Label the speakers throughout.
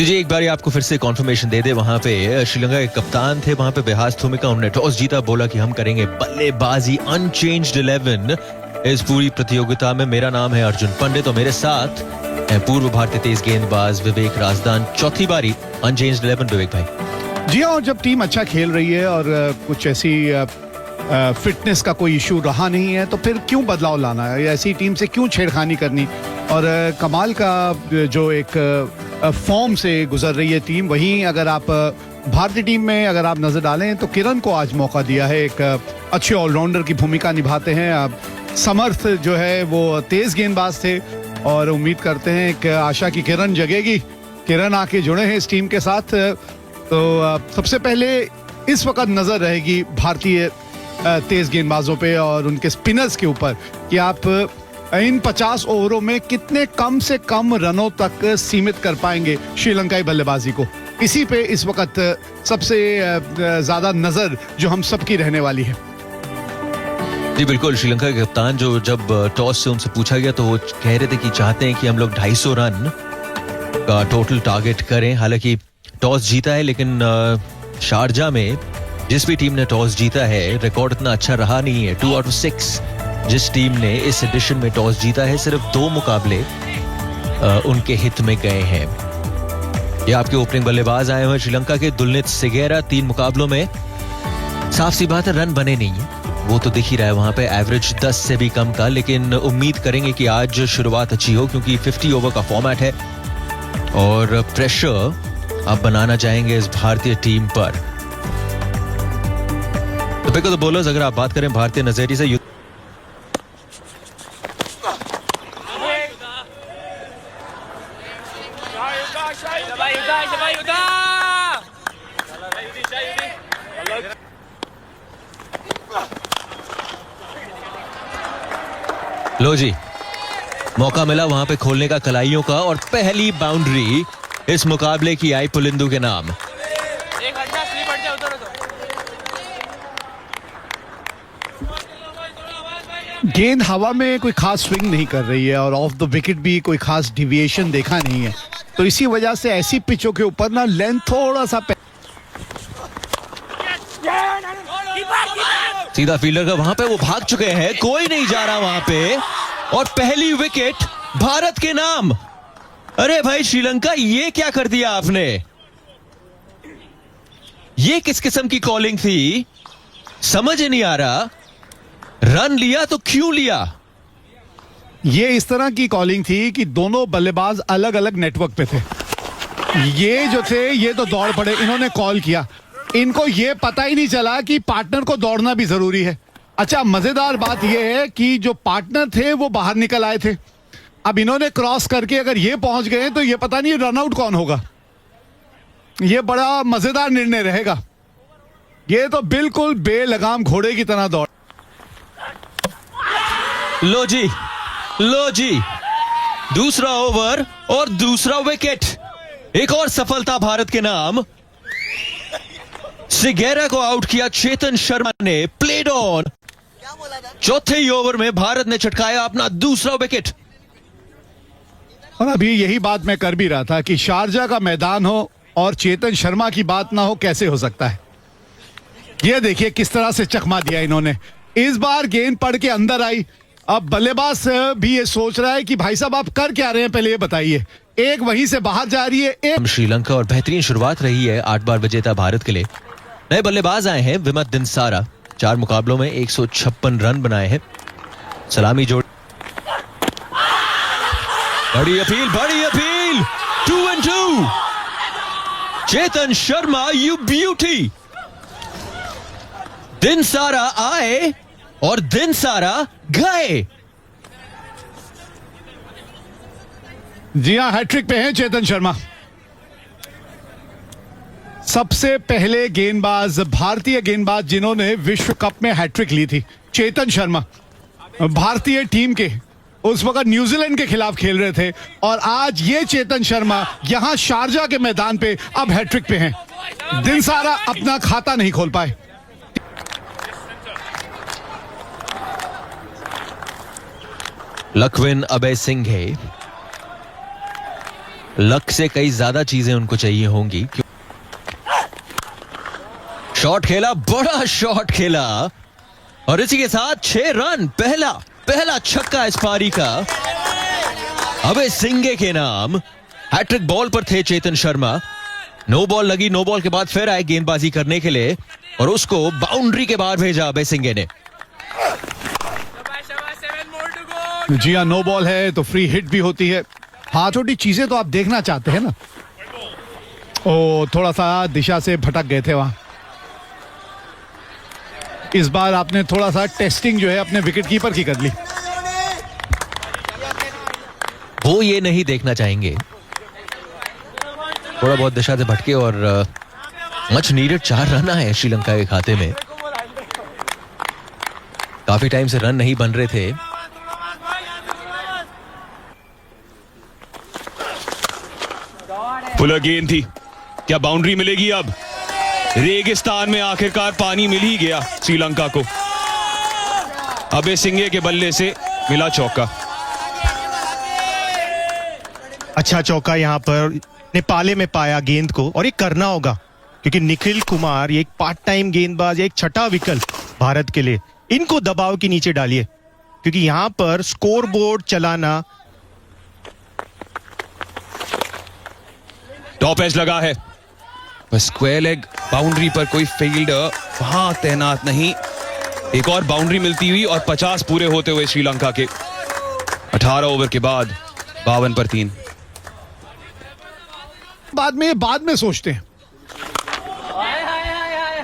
Speaker 1: जी एक बार आपको फिर से कॉन्फर्मेशन दे दे। वहां पे श्रीलंका के कप्तान थे वहां पे बेहास थूमिका, उन्होंने टॉस जीता, बोला कि हम करेंगे बल्लेबाजी, अनचेंज्ड 11 इस पूरी प्रतियोगिता में। मेरा नाम है अर्जुन पंडित और मेरे साथ है पूर्व भारतीय तेज गेंदबाज विवेक राजदान। चौथी बारी अनचेंज्ड 11 विवेक भाई।
Speaker 2: जी हाँ, जब टीम अच्छा खेल रही है और कुछ ऐसी फिटनेस का कोई इशू रहा नहीं है तो फिर क्यों बदलाव लाना है, ऐसी टीम से क्यों छेड़खानी करनी। और कमाल का जो एक फॉर्म से गुजर रही है टीम, वहीं अगर आप भारतीय टीम में अगर आप नजर डालें तो किरण को आज मौका दिया है, एक अच्छे ऑलराउंडर की भूमिका निभाते हैं। अब समर्थ जो है वो तेज गेंदबाज थे और उम्मीद करते हैं कि आशा की किरण जगेगी, किरण आके जुड़े हैं इस टीम के साथ। तो सबसे पहले इस वक्त नजर रहेगी भारतीय तेज गेंदबाजों पे और उनके स्पिनर्स के ऊपर कि आप इन 50 ओवरों में कितने कम से कम रनों तक सीमित कर पाएंगे श्रीलंकाई बल्लेबाजी को। इसी पे इस वक्त सबसे ज्यादा नजर जो हम सबकी रहने वाली है।
Speaker 1: जी बिल्कुल, श्रीलंका के कप्तान जो जब टॉस से उनसे पूछा गया तो वो कह रहे थे कि चाहते हैं कि हम लोग 250 रन का टोटल टारगेट करें। हालांकि टॉस जीता है लेकिन शारजा में जिस भी टीम ने टॉस जीता है रिकॉर्ड इतना अच्छा रहा नहीं है। 2 आउट ऑफ 6 जिस टीम ने इस एडिशन में टॉस जीता है, सिर्फ 2 मुकाबले उनके हित में गए हैं। ये आपके ओपनिंग बल्लेबाज आए हुए श्रीलंका के दुलनित सिगेरा। 3 मुकाबलों में साफ सी बात है रन बने नहीं है, वो तो दिख ही रहा है वहां पे, एवरेज 10 से भी कम का। लेकिन उम्मीद करेंगे कि आज शुरुआत अच्छी हो क्योंकि 50 ओवर का फॉर्मेट है और प्रेशर आप बनाना चाहेंगे इस भारतीय टीम पर। तो पिक ऑफ द बॉलर्स अगर आप बात करें भारतीय नजरिए से, लो जी मौका मिला वहां पे खोलने का कलाइयों का और पहली बाउंड्री इस मुकाबले की आई पुलिंदू के नाम।
Speaker 2: गेंद हवा में कोई खास स्विंग नहीं कर रही है और ऑफ द विकेट भी कोई खास डिविएशन देखा नहीं है, तो इसी वजह से ऐसी पिचों के ऊपर ना लेंथ थोड़ा सा
Speaker 1: सीधा फील्डर का वहां पे वो भाग चुके हैं, कोई नहीं जा रहा वहां पे और पहली विकेट भारत के नाम। अरे भाई श्रीलंका, ये क्या कर दिया आपने? ये किस किस्म की कॉलिंग थी, समझ ही नहीं आ रहा। रन लिया तो क्यों लिया?
Speaker 2: ये इस तरह की कॉलिंग थी कि दोनों बल्लेबाज अलग अलग नेटवर्क पे थे। ये जो थे ये तो दौड़ पड़े, इन्होंने कॉल किया, इनको ये पता ही नहीं चला कि पार्टनर को दौड़ना भी जरूरी है। अच्छा, मजेदार बात यह है कि जो पार्टनर थे वो बाहर निकल आए थे, अब इन्होंने क्रॉस करके अगर ये पहुंच गए तो ये पता नहीं रन आउट कौन होगा। ये बड़ा मजेदार निर्णय रहेगा। ये तो बिल्कुल बेलगाम घोड़े की तरह दौड़।
Speaker 1: लो जी दूसरा ओवर और दूसरा विकेट, एक और सफलता भारत के नाम। सिगेरा को आउट किया चेतन शर्मा ने, प्लेड ऑन। चौथे ही ओवर में भारत ने चटकाया अपना दूसरा विकेट।
Speaker 2: और अभी यही बात मैं कर भी रहा था कि शारजा का मैदान हो और चेतन शर्मा की बात ना हो, कैसे हो सकता है। ये देखिए किस तरह से चकमा दिया इन्होंने। इस बार गेंद पड़ के अंदर आई। अब बल्लेबाज भी ये सोच रहा है कि भाई साहब आप कर क्या रहे हैं, पहले ये बताइए। एक वहीं से बाहर जा रही है, एक
Speaker 1: श्रीलंका और बेहतरीन शुरुआत रही है 8 बार विजेता भारत के लिए। नए बल्लेबाज आए हैं विमत दिनसारा, 4 मुकाबलों में 156 रन बनाए हैं। सलामी जोड़, बड़ी appeal 2 and 2। Chetan Sharma, you beauty. दिनसारा आए और दिनसारा गए।
Speaker 2: जी हाँ, हैट्रिक पे हैं चेतन शर्मा। सबसे पहले गेंदबाज, भारतीय गेंदबाज जिन्होंने विश्व कप में हैट्रिक ली थी, चेतन शर्मा भारतीय टीम के उस वक्त न्यूजीलैंड के खिलाफ खेल रहे थे और आज ये चेतन शर्मा यहां शारजा के मैदान पे अब हैट्रिक पे हैं। दिनसारा अपना खाता नहीं खोल पाए।
Speaker 1: लखविन अभय सिंह है, लक से कई ज्यादा चीजें उनको चाहिए होंगी। शॉट खेला, बड़ा शॉट खेला और इसी के साथ 6 रन। पहला छक्का इस पारी का अबे सिंगे के नाम। हैट्रिक बॉल पर थे चेतन शर्मा। नो बॉल लगी, नो बॉल के बाद फिर आए गेंदबाजी करने के लिए और उसको बाउंड्री के बाहर भेजा अबे सिंगे ने।
Speaker 2: जी हाँ, नो बॉल है तो फ्री हिट भी होती है। हाँ, छोटी चीजें तो आप देखना चाहते हैं ना। ओ, थोड़ा सा दिशा से भटक गए थे वहां। इस बार आपने थोड़ा सा टेस्टिंग जो है अपने विकेट कीपर की कर ली।
Speaker 1: वो ये नहीं देखना चाहेंगे। थोड़ा बहुत दिशा से भटके और मच नीडेड 4 रन आए श्रीलंका के खाते में। काफी टाइम से रन नहीं बन रहे थे।
Speaker 3: फुलर गेंद थी, क्या बाउंड्री मिलेगी? अब रेगिस्तान में आखिरकार पानी मिल ही गया श्रीलंका को। अबे सिंगे के बल्ले से मिला चौका।
Speaker 4: अच्छा चौका यहां पर नेपाले में पाया गेंद को, और ये करना होगा क्योंकि निखिल कुमार ये एक पार्ट टाइम गेंदबाज, एक छठा विकल्प भारत के लिए। इनको दबाव के नीचे डालिए क्योंकि यहां पर स्कोर बोर्ड चलाना।
Speaker 3: टॉप एज लगा है, बस स्क्वायर लेग बाउंड्री पर कोई फील्डर वहां तैनात नहीं। एक और बाउंड्री मिलती हुई और 50 पूरे होते हुए श्रीलंका के 18 ओवर के बाद 52 पर 3।
Speaker 2: बाद में सोचते हैं।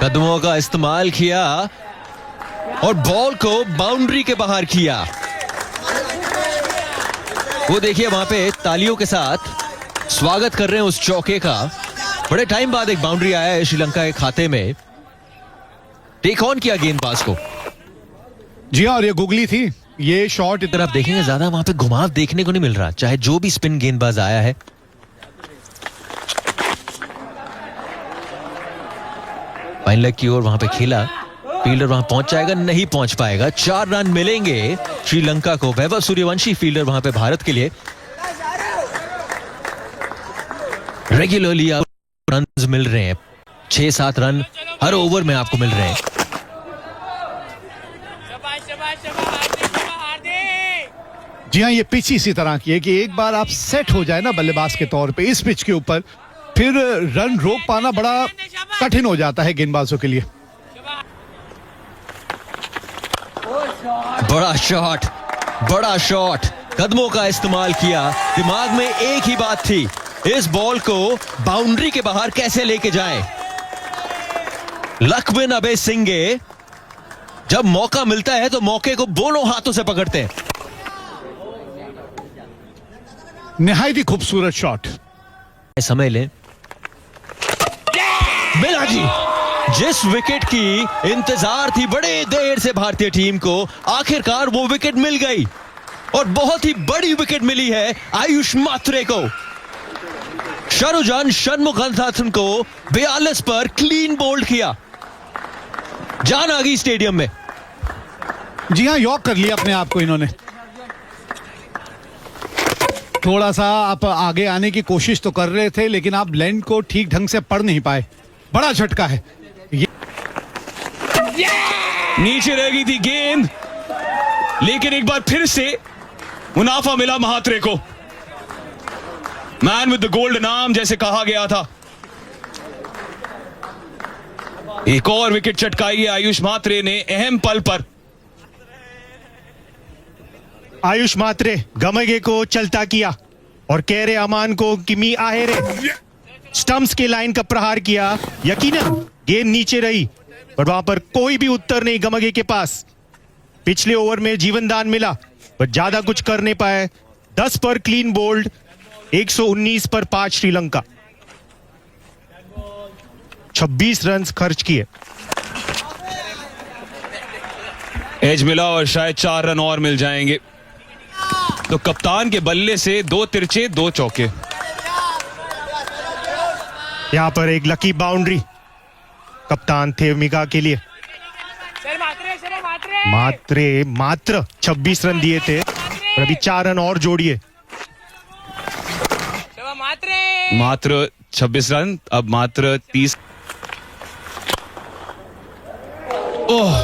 Speaker 1: कदमों का इस्तेमाल किया और बॉल को बाउंड्री के बाहर किया। वो देखिए वहां पे तालियों के साथ स्वागत कर रहे हैं उस चौके का। बड़े टाइम बाद एक बाउंड्री आया है श्रीलंका के खाते में। टेक ऑन किया गेंदबाज को।
Speaker 2: जी हाँ, और ये गुगली थी। ये शॉट
Speaker 1: इधर आप देखेंगे ज्यादा वहां पे घुमाव देखने को नहीं मिल रहा, चाहे जो भी स्पिन गेंदबाज आया है। फाइन लेग की ओर वहां पे खेला, फील्डर वहां पहुंच जाएगा, नहीं पहुंच पाएगा। 4 रन मिलेंगे श्रीलंका को। वैभव सूर्यवंशी फील्डर वहां पे भारत के लिए। रेगुलरली रन मिल रहे हैं, 6-7 रन हर ओवर में आपको मिल रहे हैं।
Speaker 2: जी हाँ, ये पिच इसी तरह की है कि एक बार आप सेट हो जाए ना बल्लेबाज के तौर पे इस पिच के ऊपर, फिर रन रोक पाना बड़ा कठिन हो जाता है गेंदबाजों के लिए।
Speaker 1: बड़ा शॉट, कदमों का इस्तेमाल किया। दिमाग में एक ही बात थी, इस बॉल को बाउंड्री के बाहर कैसे लेके जाएं। लकविन अबे सिंगे जब मौका मिलता है तो मौके को दोनों हाथों से पकड़ते हैं।
Speaker 2: निहायत ही खूबसूरत शॉट।
Speaker 1: समय लें, मिला जी। जिस विकेट की इंतजार थी बड़े देर से भारतीय टीम को, आखिरकार वो विकेट मिल गई और बहुत ही बड़ी विकेट मिली है आयुष मात्रे को। शरुजान षणमुगनाथन को 42 पर क्लीन बोल्ड किया। जान आ गई स्टेडियम में।
Speaker 2: जी हाँ, यॉक कर लिया अपने आप को इन्होंने। थोड़ा सा आप आगे आने की कोशिश तो कर रहे थे लेकिन आप लैंड को ठीक ढंग से पढ़ नहीं पाए। बड़ा झटका है ये।
Speaker 3: नीचे रह गई थी गेंद, लेकिन एक बार फिर से मुनाफा मिला महात्रे को। मैन विद द गोल्ड नाम जैसे कहा गया था। एक और विकेट चटकाई है आयुष मात्रे ने अहम पल पर।
Speaker 4: आयुष मात्रे गमगे को चलता किया और केरे अमान को किमी आहेरे स्टंप्स के लाइन का प्रहार किया। यकीनन गेंद नीचे रही पर वहां पर कोई भी उत्तर नहीं गमगे के पास। पिछले ओवर में जीवनदान मिला पर ज्यादा कुछ कर नहीं पाए। 10 पर क्लीन बोल्ड, 119 पर 5 श्रीलंका। 26 रन खर्च किए।
Speaker 3: एज मिला और शायद 4 रन और मिल जाएंगे। तो कप्तान के बल्ले से 2 तिरछे 2 चौके।
Speaker 4: यहां पर एक लकी बाउंड्री कप्तान थेवमिका के लिए। मात्र 26 रन दिए थे और अभी 4 रन और जोड़िए।
Speaker 3: मात्र 26 रन, अब मात्र 30। ओह,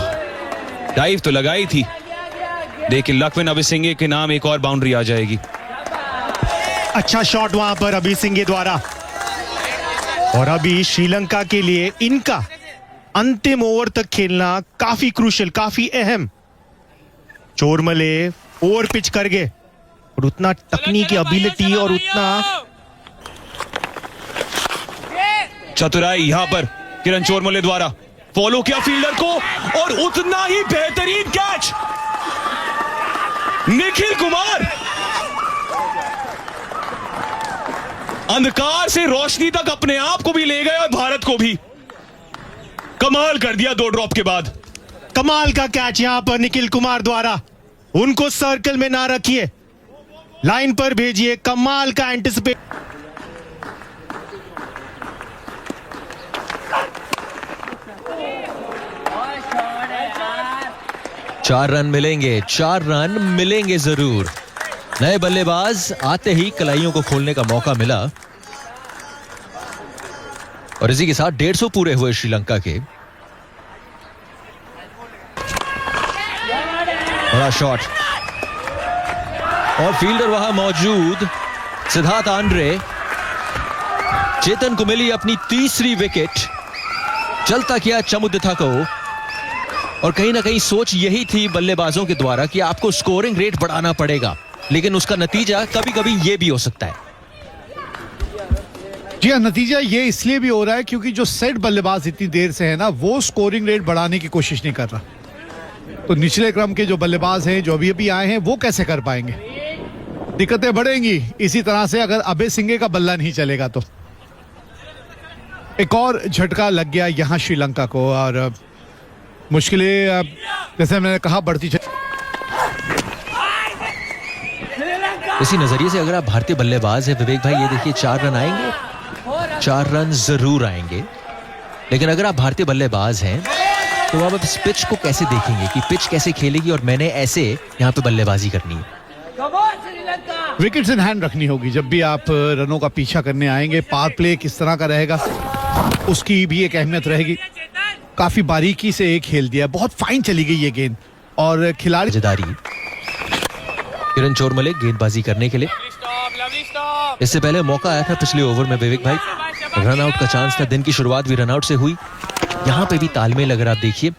Speaker 3: डाइव तो लगाई थी, लेकिन लक्ष्मण अभिसिंघे के नाम एक और बाउंड्री आ जाएगी।
Speaker 4: अच्छा शॉट वहां पर अभिसिंघे द्वारा। और अभी श्रीलंका के लिए इनका अंतिम ओवर तक खेलना काफी क्रूशियल, काफी अहम। चोरमले ओवर पिच कर गए और उतना तकनीकी एबिलिटी और उतना
Speaker 3: चतुराई यहां पर किरण चोरमले द्वारा फॉलो किया फील्डर को और उतना ही बेहतरीन कैच निखिल कुमार। अंधकार से रोशनी तक अपने आप को भी ले गए और भारत को भी। कमाल कर दिया 2 ड्रॉप के बाद।
Speaker 4: कमाल का कैच यहां पर निखिल कुमार द्वारा। उनको सर्कल में ना रखिए, लाइन पर भेजिए। कमाल का एंटिसिपेट।
Speaker 1: चार रन मिलेंगे, 4 रन मिलेंगे जरूर। नए बल्लेबाज आते ही कलाइयों को खोलने का मौका मिला और इसी के साथ 150 पूरे हुए श्रीलंका के। बड़ा शॉट और फील्डर वहां मौजूद सिद्धार्थ आंद्रे। चेतन को मिली अपनी तीसरी विकेट। चलता किया चमुदिथा को और कहीं ना कहीं सोच यही थी बल्लेबाजों के द्वारा कि आपको स्कोरिंग रेट बढ़ाना पड़ेगा, लेकिन उसका नतीजा कभी कभी यह भी हो सकता है।
Speaker 2: जी हाँ, नतीजा ये इसलिए भी हो रहा है क्योंकि जो सेट बल्लेबाज इतनी देर से है ना, वो स्कोरिंग रेट बढ़ाने की कोशिश नहीं कर रहा। तो निचले क्रम के जो बल्लेबाज हैं, जो अभी अभी आए हैं, वो कैसे कर पाएंगे? दिक्कतें बढ़ेंगी इसी तरह से अगर अभिसिंघे का बल्ला नहीं चलेगा तो। एक और झटका लग गया यहां श्रीलंका को और मुश्किलें जैसे मैंने कहा बढ़ती।
Speaker 1: इसी नजरिए से अगर आप भारतीय बल्लेबाज हैं विवेक भाई, ये देखिए 4 रन आएंगे, 4 रन जरूर आएंगे। लेकिन अगर आप भारतीय बल्लेबाज हैं तो आप इस पिच को कैसे देखेंगे कि पिच कैसे खेलेगी और मैंने ऐसे यहाँ पे बल्लेबाजी करनी है।
Speaker 2: विकेट्स इन हैंड रखनी होगी जब भी आप रनों का पीछा करने आएंगे। पावर प्ले किस तरह का रहेगा उसकी भी एक अहमियत रहेगी। काफी बारीकी से एक खेल दिया, बहुत फाइन चली गई ये गेंद और खिलाड़ी
Speaker 1: जिदारी किरण चोरमले गेंदबाजी करने के लिए। इससे पहले मौका आया था पिछले ओवर में विवेक भाई, रन आउट का चांस था। दिन की शुरुआत भी रन आउट से हुई। यहां पे भी तालमेल अगर आप देखिए,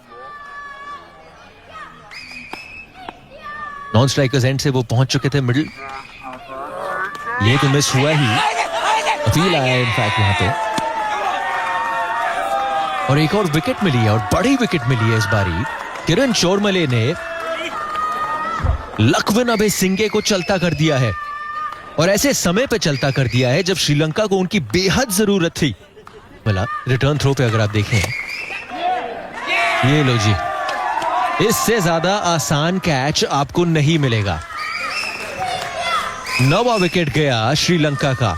Speaker 1: नॉन स्ट्राइकर्स एंड से वो पहुंच चुके थे मिडिल। ये तो मिस हुआ ही, अपील आया इनफैक्ट यहां पे और एक और विकेट मिली है और बड़ी विकेट मिली है इस बारी। किरण चोरमले ने लक्ष्मण अभिसिंघे को चलता कर दिया है और ऐसे समय पे चलता कर दिया है जब श्रीलंका को उनकी बेहद जरूरत थी। मतलब रिटर्न थ्रो पे अगर आप देखें, ये लो जी, इससे ज्यादा आसान कैच आपको नहीं मिलेगा। 9वां विकेट गया श्रीलंका का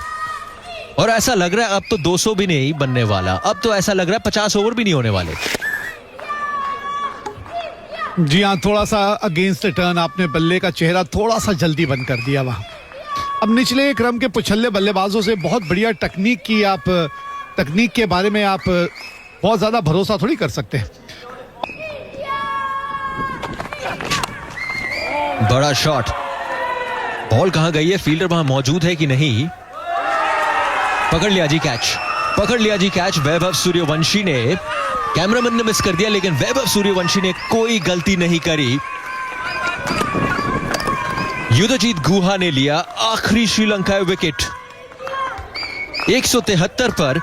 Speaker 1: और ऐसा लग रहा है अब तो 200 भी नहीं बनने वाला। अब तो ऐसा लग रहा है 50 ओवर भी नहीं होने वाले।
Speaker 2: जी हाँ, थोड़ा सा अगेंस्ट टर्न आपने बल्ले का चेहरा थोड़ा सा जल्दी बंद कर दिया वहां। अब निचले क्रम के पुछल्ले बल्लेबाजों से बहुत बढ़िया तकनीक के बारे में आप बहुत ज्यादा भरोसा थोड़ी कर सकते हैं।
Speaker 1: बड़ा शॉट, बॉल कहां गई है, फील्डर वहां मौजूद है कि नहीं। पकड़ लिया जी कैच, पकड़ लिया जी कैच। वैभव सूर्यवंशी ने, कैमरामैन ने मिस कर दिया लेकिन वैभव सूर्यवंशी ने कोई गलती नहीं करी। युद्धजीत गुहा ने लिया आखिरी श्रीलंका विकेट। 173 पर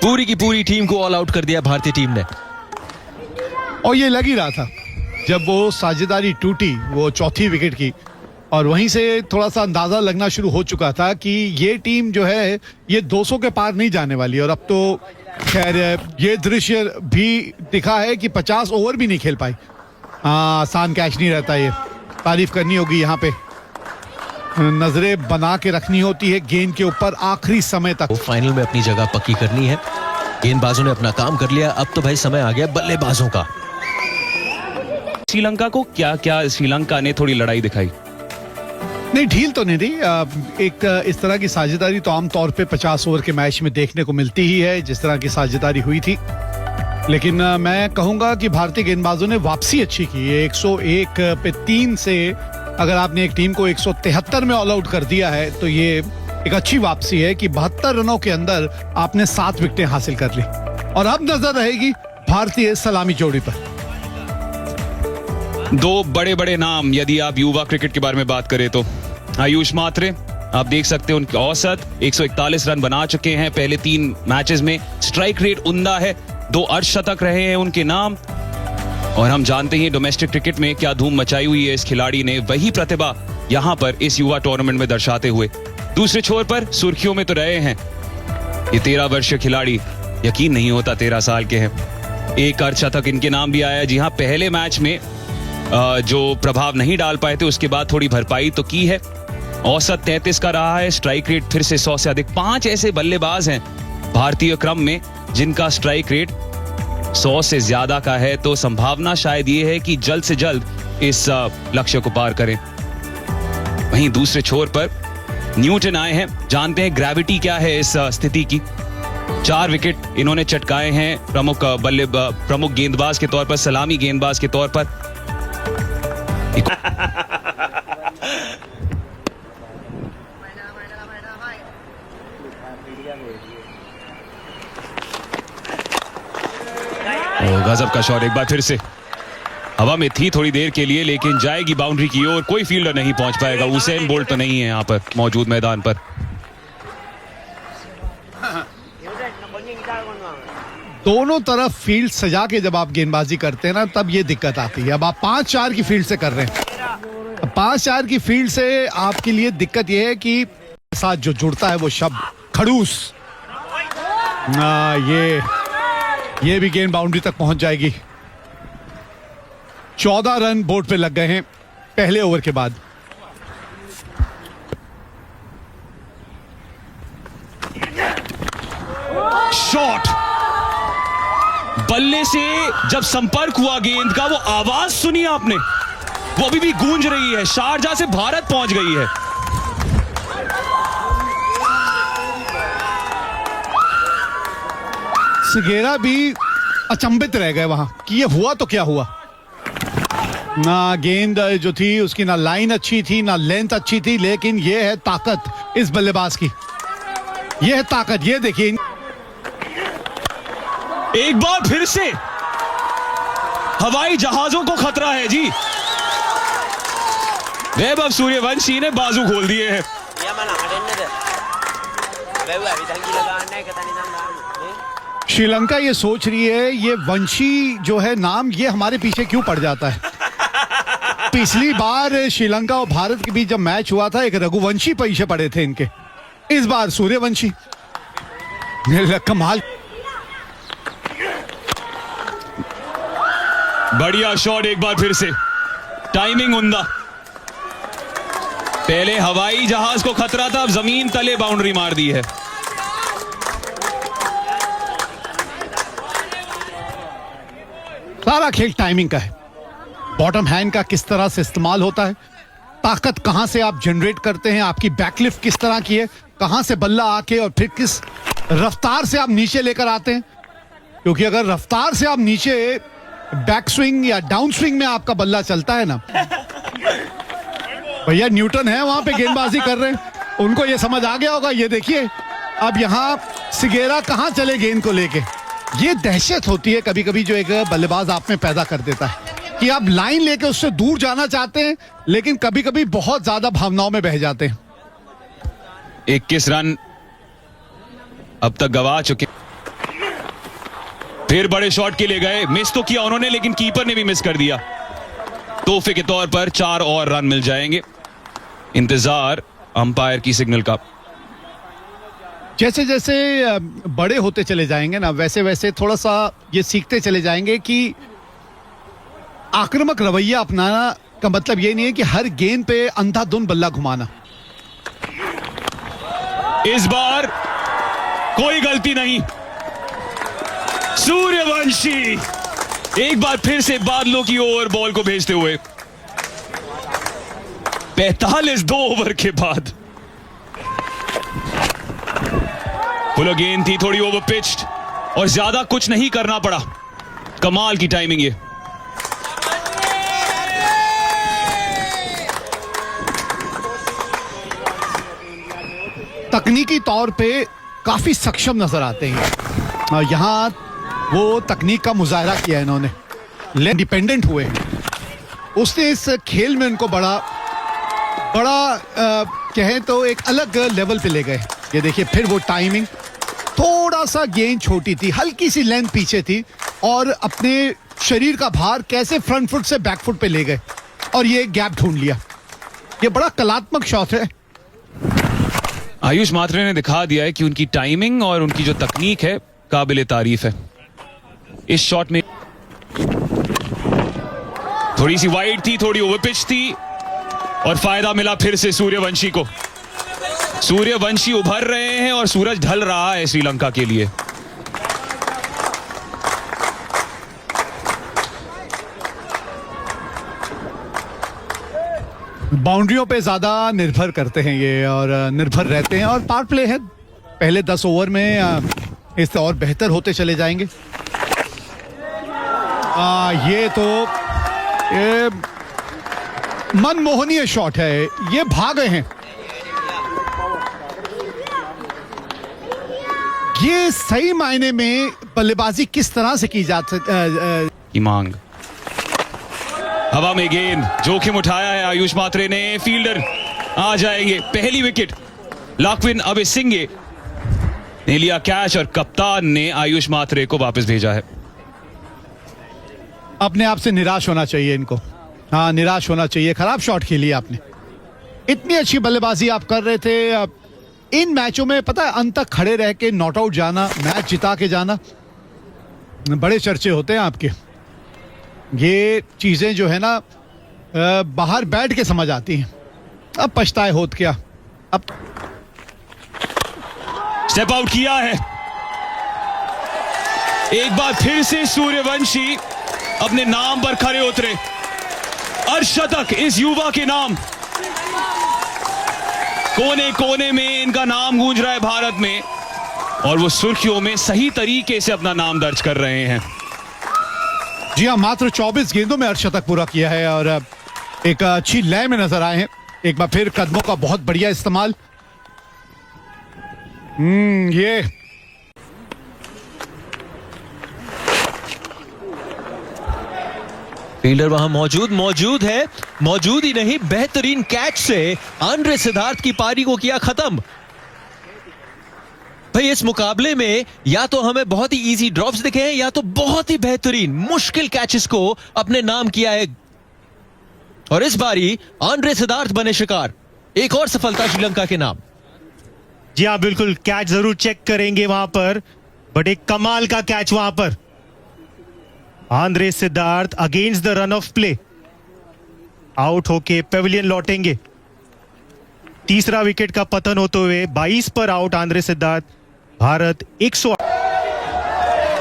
Speaker 1: पूरी की पूरी टीम को ऑल आउट कर दिया भारतीय टीम ने।
Speaker 2: और ये लग ही रहा था जब वो साझेदारी टूटी, वो चौथी विकेट की, और वहीं से थोड़ा सा अंदाजा लगना शुरू हो चुका था कि ये टीम जो है ये 200 के पार नहीं जाने वाली। और अब तो खैर ये दृश्य भी दिखा है कि 50 ओवर भी नहीं खेल पाई। आसान कैच नहीं रहता, ये तारीफ करनी होगी। यहाँ पे नजरें बना के रखनी होती है गेंद के ऊपर आखिरी समय तक।
Speaker 1: वो फाइनल में अपनी जगह पक्की करनी है। गेंदबाजों ने अपना काम कर लिया, अब तो भाई समय आ गया बल्लेबाजों का।
Speaker 3: श्रीलंका को क्या क्या श्रीलंका ने थोड़ी लड़ाई दिखाई।
Speaker 2: नहीं, ढील तो नहीं दी। एक इस तरह की साझेदारी तो आमतौर पे 50 ओवर के मैच में देखने को मिलती ही है, जिस तरह की साझेदारी हुई थी। लेकिन मैं कहूंगा कि भारतीय गेंदबाजों ने वापसी अच्छी की है। 101 पे 3 से अगर आपने एक टीम को 173 में ऑल आउट कर दिया है तो ये एक अच्छी वापसी है कि 72 रनों के अंदर आपने 7 विकेटें हासिल कर ली। और अब नजर रहेगी भारतीय सलामी जोड़ी पर।
Speaker 3: दो बड़े बड़े नाम यदि आप युवा क्रिकेट के बारे में बात करें तो आयुष मात्रे, आप देख सकते हैं उनकी औसत 141 रन बना चुके हैं पहले 3 मैचेस में। स्ट्राइक रेट उम्दा है, 2 अर्धशतक रहे हैं उनके नाम। और हम जानते हैं डोमेस्टिक क्रिकेट में क्या धूम मचाई हुई है इस खिलाड़ी ने, वही प्रतिभा यहां पर इस युवा टूर्नामेंट में दर्शाते हुए दूसरे छोर पर सुर्खियों में तो रहे हैं। ये 13 वर्षीय खिलाड़ी, यकीन नहीं होता 13 साल के हैं। 1 अर्धशतक इनके नाम भी आया। जी हाँ, पहले मैच में जो प्रभाव नहीं डाल पाए थे उसके बाद थोड़ी भरपाई तो की है। औसत 33 का रहा है, स्ट्राइक रेट फिर से 100 से अधिक। 5 ऐसे बल्लेबाज हैं भारतीय क्रम में जिनका स्ट्राइक रेट 100 से ज्यादा का है, तो संभावना शायद ये है कि जल्द से जल्द इस लक्ष्य को पार करें। वहीं दूसरे छोर पर न्यूटन आए हैं, जानते हैं ग्रेविटी क्या है इस स्थिति की। 4 विकेट इन्होंने चटकाए हैं प्रमुख गेंदबाज के तौर पर, सलामी गेंदबाज के तौर पर। गजब का शॉट, एक बार फिर से हवा में थी थोड़ी देर के लिए, लेकिन जाएगी बाउंड्री की ओर। कोई फील्डर नहीं पहुंच पाएगा। उसेन बोल्ट तो नहीं है यहां पर मौजूद मैदान पर।
Speaker 2: दोनों तरफ फील्ड सजा के जब आप गेंदबाजी करते हैं ना, तब ये दिक्कत आती है। अब आप 5-4 की फील्ड से कर रहे हैं। 5-4 की फील्ड से आपके लिए दिक्कत यह है कि साथ जो जुड़ता है वो शब्द खड़ूस। ये भी गेंद बाउंड्री तक पहुंच जाएगी। 14 रन बोर्ड पे लग गए हैं पहले ओवर के बाद।
Speaker 3: शॉट, बल्ले से जब संपर्क हुआ गेंद का, वो आवाज सुनी आपने, वो अभी भी गूंज रही है। शारजाह से भारत पहुंच गई है।
Speaker 2: सिगेरा भी अचंभित रह गए वहां कि ये हुआ तो क्या हुआ। ना गेंद जो थी उसकी ना लाइन अच्छी थी, ना लेंथ अच्छी थी, लेकिन ये है ताकत इस बल्लेबाज की। ये है ताकत, ये देखिए।
Speaker 3: एक बार फिर से हवाई जहाजों को खतरा है जी। वैभव सूर्यवंशी ने बाजू खोल दिए हैं।
Speaker 2: श्रीलंका ये सोच रही है ये वंशी जो है नाम, ये हमारे पीछे क्यों पड़ जाता है। पिछली बार श्रीलंका और भारत के बीच जब मैच हुआ था, एक रघुवंशी पीछे पड़े थे इनके। इस बार सूर्यवंशी। कमाल,
Speaker 3: बढ़िया शॉट, एक बार फिर से टाइमिंग उम्दा। पहले हवाई जहाज को खतरा था, अब जमीन तले बाउंड्री मार दी है।
Speaker 2: सारा खेल टाइमिंग का है। बॉटम हैंड का किस तरह से इस्तेमाल होता है, ताकत कहां से आप जनरेट करते हैं, आपकी बैकलिफ्ट किस तरह की है, कहां से बल्ला आके और फिर किस रफ्तार से आप नीचे लेकर आते हैं। क्योंकि अगर रफ्तार से आप नीचे बैक स्विंग या डाउन स्विंग में आपका बल्ला चलता है ना, भैया न्यूटन है वहां पे गेंदबाजी कर रहे हैं, उनको ये समझ आ गया होगा। ये देखिए अब यहां सिगेरा कहां चले गेंद को लेके। ये दहशत होती है कभी कभी जो एक बल्लेबाज आप में पैदा कर देता है कि आप लाइन लेके उससे दूर जाना चाहते हैं, लेकिन कभी कभी बहुत ज्यादा भावनाओं में बह जाते हैं।
Speaker 3: 21 रन अब तक गवा चुके। फिर बड़े शॉट के लिए गए, मिस तो किया उन्होंने, लेकिन कीपर ने भी मिस कर दिया। तोहफे के तौर पर 4 और रन मिल जाएंगे। इंतजार अंपायर की सिग्नल का।
Speaker 2: जैसे जैसे बड़े होते चले जाएंगे ना, वैसे वैसे थोड़ा सा ये सीखते चले जाएंगे कि आक्रामक रवैया अपनाना का मतलब ये नहीं है कि हर गेंद पे अंधाधुंध बल्ला घुमाना।
Speaker 3: इस बार कोई गलती नहीं। सूर्यवंशी एक बार फिर से बादलों की ओर बॉल को भेजते हुए। 45 2 ओवर के बाद। फुल गेंद थी, थोड़ी ओवर पिच्ड और ज्यादा कुछ नहीं करना पड़ा। कमाल की टाइमिंग ये।
Speaker 2: तकनीकी तौर पे काफी सक्षम नजर आते हैं और यहाँ वो तकनीक का मुजाहरा किया है इन्होंने, इंडिपेंडेंट हुए हैं। उसने इस खेल में उनको बड़ा कहें तो एक अलग लेवल पे ले गए। ये देखिए फिर वो टाइमिंग, थोड़ा सा गेंद छोटी थी, हल्की सी लेंथ पीछे थी और अपने शरीर का भार कैसे फ्रंट फुट से बैक फुट पे ले गए और ये गैप ढूंढ लिया। ये बड़ा कलात्मक शॉट है।
Speaker 3: आयुष मात्रे ने दिखा दिया है कि उनकी टाइमिंग और उनकी जो तकनीक है काबिले तारीफ है। इस शॉट में थोड़ी सी वाइड थी, थोड़ी ओवर पिच थी और फायदा मिला फिर से सूर्यवंशी को। सूर्यवंशी उभर रहे हैं और सूरज ढल रहा है श्रीलंका के लिए।
Speaker 2: बाउंड्रियों पे ज्यादा निर्भर करते हैं ये और निर्भर रहते हैं और पावर प्ले है। पहले 10 ओवर में इससे और बेहतर होते चले जाएंगे। ये तो ये मनमोहनीय शॉट है, ये भाग गए हैं। ये सही मायने में बल्लेबाजी किस तरह से की जा
Speaker 3: की मांग। हवा में गेंद, जोखिम उठाया है आयुष मात्रे ने। फील्डर आ जाएंगे। पहली विकेट लाक्विन अबेसिंगे ने लिया कैच और कप्तान ने आयुष मात्रे को वापस भेजा है।
Speaker 2: अपने आप से निराश होना चाहिए इनको। हाँ, निराश होना चाहिए। खराब शॉट खेली आपने। इतनी अच्छी बल्लेबाजी आप कर रहे थे। इन मैचों में पता है अंत तक खड़े रह के नॉट आउट जाना, मैच जिता के जाना, बड़े चर्चे होते हैं आपके। ये चीजें जो है ना बाहर बैठ के समझ आती हैं। अब पछताए होत क्या। अब
Speaker 3: स्टेप आउट किया है। एक बार फिर से सूर्यवंशी अपने नाम पर खड़े उतरे। अर्धशतक इस युवा के नाम। कोने कोने में इनका नाम गूंज रहा है भारत में और वो सुर्खियों में सही तरीके से अपना नाम दर्ज कर रहे हैं।
Speaker 2: जी हाँ, मात्र 24 गेंदों में अर्धशतक पूरा किया है और एक अच्छी लय में नजर आए हैं। एक बार फिर कदमों का बहुत बढ़िया इस्तेमाल। ये
Speaker 1: फील्डर वहां मौजूद है। मौजूद ही नहीं, बेहतरीन कैच से आंद्रे सिद्धार्थ की पारी को किया खत्म। भाई इस मुकाबले में या तो हमें बहुत ही इजी ड्रॉप्स दिखे हैं या तो बहुत ही बेहतरीन मुश्किल कैचेस को अपने नाम किया है और इस बारी आंद्रे सिद्धार्थ बने शिकार। एक और सफलता श्रीलंका के नाम।
Speaker 4: जी हाँ, बिल्कुल कैच जरूर चेक करेंगे वहां पर, बट एक कमाल का कैच वहां पर। Andre Siddharth against the run of play out होके पेविलियन लौटेंगे। तीसरा विकेट का पतन होते हुए 22 पर आउट आंद्रे सिद्धार्थ। भारत 108।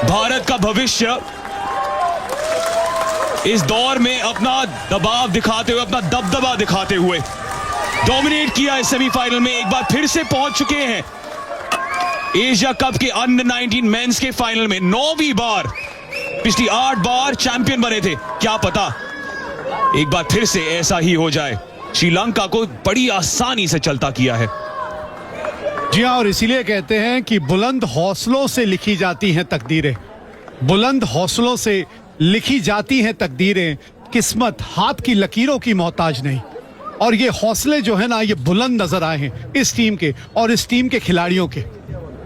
Speaker 3: भारत का भविष्य इस दौर में अपना दबाव दिखाते हुए, अपना दबदबा दिखाते हुए डोमिनेट किया इस सेमीफाइनल में। एक बार फिर से पहुंच चुके हैं एशिया कप के अंडर 19 मेंस के फाइनल में। 9वीं बार, पिछली 8 बार चैंपियन बने थे। क्या पता एक बार फिर से ऐसा ही हो जाए। श्रीलंका को बड़ी आसानी से चलता किया है।
Speaker 2: जी हाँ, और इसीलिए कहते हैं कि बुलंद हौसलों से लिखी जाती हैं तकदीरें। बुलंद हौसलों से लिखी जाती हैं तकदीरें। किस्मत हाथ की लकीरों की मोहताज नहीं। और ये हौसले जो है ना, ये बुलंद नजर आए हैं इस टीम के और इस टीम के खिलाड़ियों के।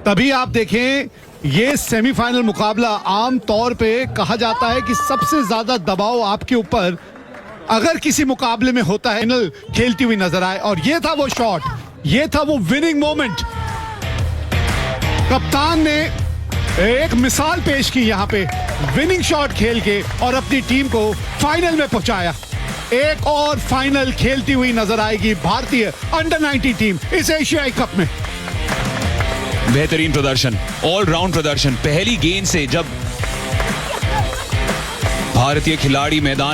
Speaker 2: तभी आप देखें, ये सेमीफाइनल मुकाबला आम तौर पे कहा जाता है कि सबसे ज्यादा दबाव आपके ऊपर अगर किसी मुकाबले में होता है, फाइनल खेलती हुई नजर आए। और ये था वो शॉट, ये था वो विनिंग मोमेंट। कप्तान ने एक मिसाल पेश की यहाँ पे, विनिंग शॉट खेल के और अपनी टीम को फाइनल में पहुंचाया। एक और फाइनल खेलती हुई नजर आएगी भारतीय अंडर 19 टीम इस एशियाई कप में।
Speaker 3: बेहतरीन प्रदर्शन, ऑलराउंड प्रदर्शन। पहली गेंद से जब भारतीय खिलाड़ी मैदान